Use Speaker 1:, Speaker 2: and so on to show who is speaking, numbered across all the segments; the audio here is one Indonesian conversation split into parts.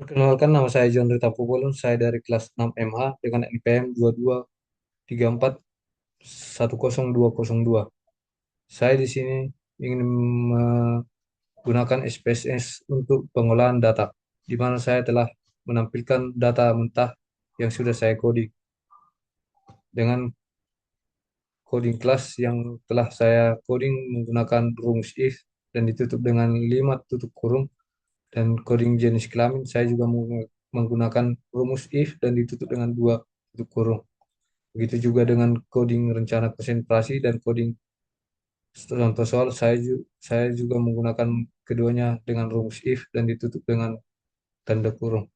Speaker 1: Perkenalkan, nama saya John Rita Pupulun. Saya dari kelas 6 MA dengan NPM 2234 10202. Saya di sini ingin menggunakan SPSS untuk pengolahan data, di mana saya telah menampilkan data mentah yang sudah saya coding dengan coding kelas yang telah saya coding menggunakan rumus if dan ditutup dengan 5 tutup kurung, dan coding jenis kelamin saya juga menggunakan rumus if dan ditutup dengan 2 tutup kurung. Begitu juga dengan coding rencana konsentrasi dan coding contoh soal saya juga menggunakan keduanya dengan rumus if dan ditutup dengan tanda kurung.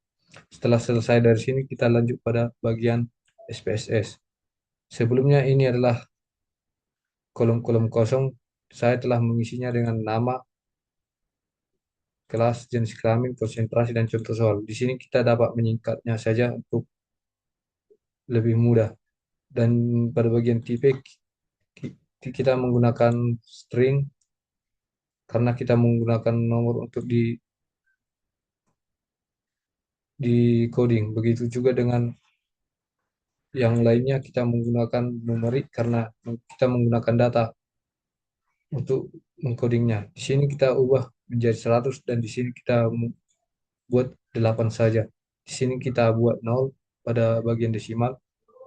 Speaker 1: Setelah selesai dari sini kita lanjut pada bagian SPSS. Sebelumnya ini adalah kolom-kolom kosong. Saya telah mengisinya dengan nama, kelas, jenis kelamin, konsentrasi, dan contoh soal. Di sini kita dapat menyingkatnya saja untuk lebih mudah. Dan pada bagian tipe kita menggunakan string karena kita menggunakan nomor untuk di coding. Begitu juga dengan yang lainnya kita menggunakan numerik karena kita menggunakan data untuk mengcodingnya. Di sini kita ubah menjadi 100 dan di sini kita buat 8 saja. Di sini kita buat 0 pada bagian desimal,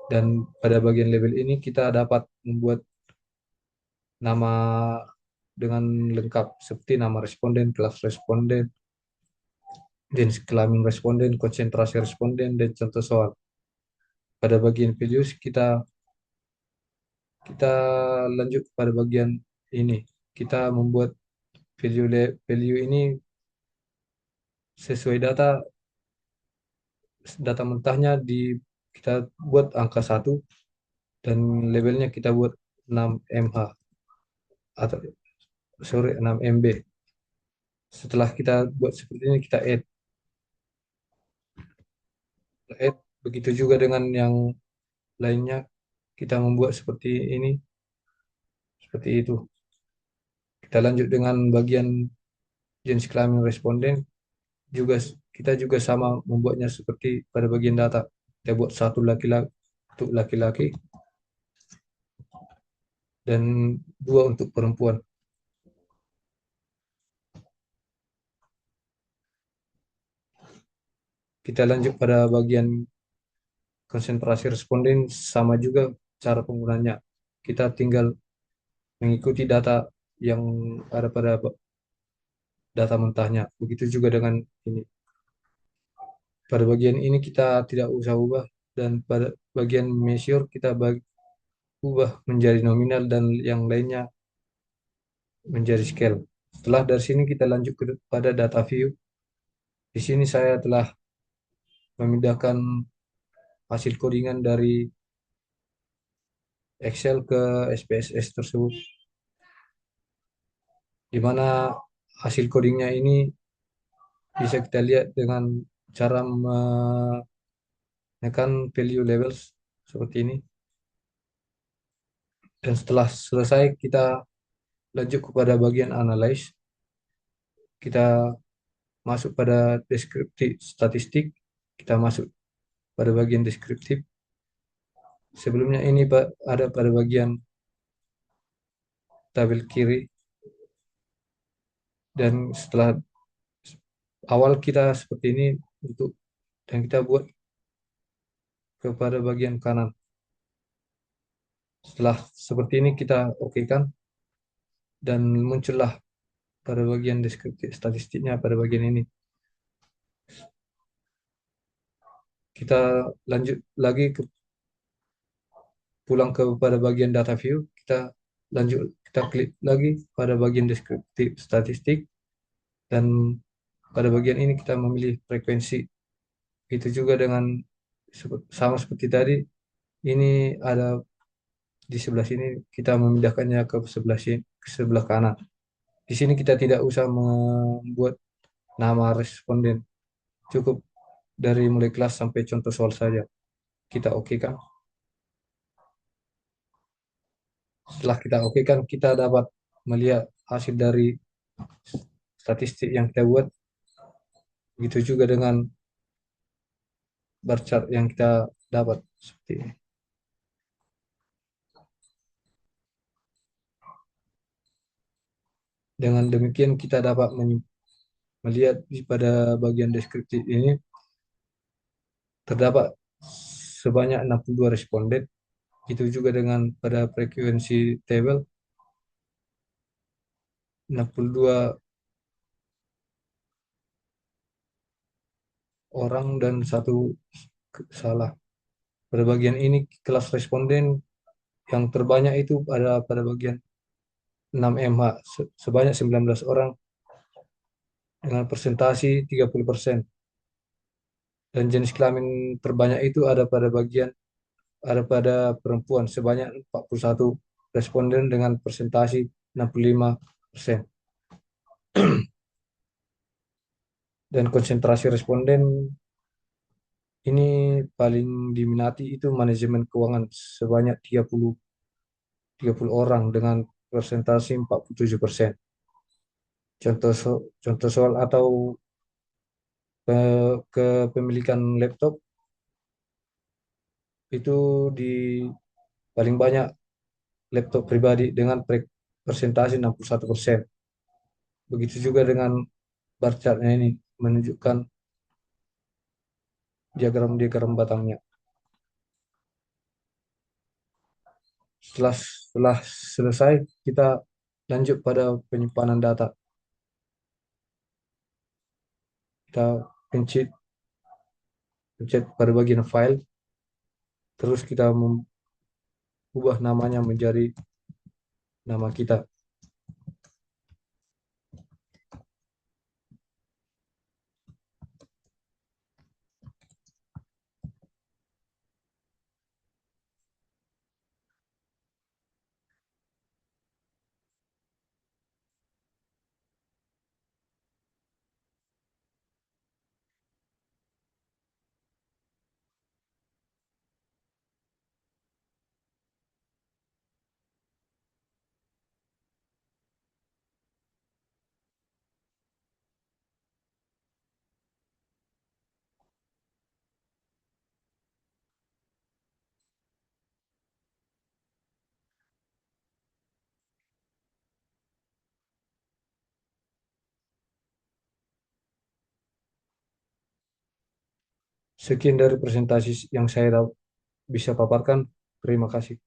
Speaker 1: dan pada bagian label ini kita dapat membuat nama dengan lengkap seperti nama responden, kelas responden, jenis kelamin responden, konsentrasi responden, dan contoh soal. Pada bagian values kita kita lanjut pada bagian ini. Kita membuat value ini sesuai data mentahnya, kita buat angka 1 dan labelnya kita buat 6 MH atau sorry 6 MB. Setelah kita buat seperti ini kita add. Begitu juga dengan yang lainnya, kita membuat seperti ini, seperti itu. Kita lanjut dengan bagian jenis kelamin responden, juga kita juga sama membuatnya seperti pada bagian data. Kita buat satu laki-laki untuk laki-laki dan 2 untuk perempuan. Kita lanjut pada bagian konsentrasi responden, sama juga cara penggunanya. Kita tinggal mengikuti data yang ada pada data mentahnya. Begitu juga dengan ini. Pada bagian ini kita tidak usah ubah, dan pada bagian measure kita ubah menjadi nominal dan yang lainnya menjadi scale. Setelah dari sini kita lanjut pada data view. Di sini saya telah memindahkan hasil codingan dari Excel ke SPSS tersebut, di mana hasil codingnya ini bisa kita lihat dengan cara menekan value levels seperti ini. Dan setelah selesai kita lanjut kepada bagian analyze. Kita masuk pada deskriptif statistik, kita masuk pada bagian deskriptif. Sebelumnya ini ada pada bagian tabel kiri, dan setelah awal kita seperti ini untuk, dan kita buat kepada bagian kanan. Setelah seperti ini kita oke kan, dan muncullah pada bagian deskriptif statistiknya pada bagian ini. Kita lanjut lagi pulang kepada bagian data view, kita klik lagi pada bagian deskriptif statistik, dan pada bagian ini kita memilih frekuensi. Itu juga dengan sama seperti tadi, ini ada di sebelah sini, kita memindahkannya ke sebelah sini, ke sebelah kanan. Di sini kita tidak usah membuat nama responden, cukup dari mulai kelas sampai contoh soal saja. Kita oke kan? Setelah kita oke kan, kita dapat melihat hasil dari statistik yang kita buat. Begitu juga dengan bar chart yang kita dapat seperti ini. Dengan demikian kita dapat melihat pada bagian deskriptif ini terdapat sebanyak 62 responden. Itu juga dengan pada frekuensi table 62 orang dan satu salah. Pada bagian ini kelas responden yang terbanyak itu pada bagian 6MH sebanyak 19 orang dengan presentasi 30%. Dan jenis kelamin terbanyak itu ada pada perempuan sebanyak 41 responden dengan presentasi 65%. Dan konsentrasi responden ini paling diminati itu manajemen keuangan sebanyak 30 orang dengan presentasi 47%. Contoh soal atau kepemilikan laptop itu di paling banyak laptop pribadi dengan presentasi 61%. Begitu juga dengan bar chartnya ini menunjukkan diagram-diagram batangnya. Setelah selesai, kita lanjut pada penyimpanan data. Kita pencet pencet pada bagian file, terus kita mengubah namanya menjadi nama kita. Sekian dari presentasi yang saya bisa paparkan. Terima kasih.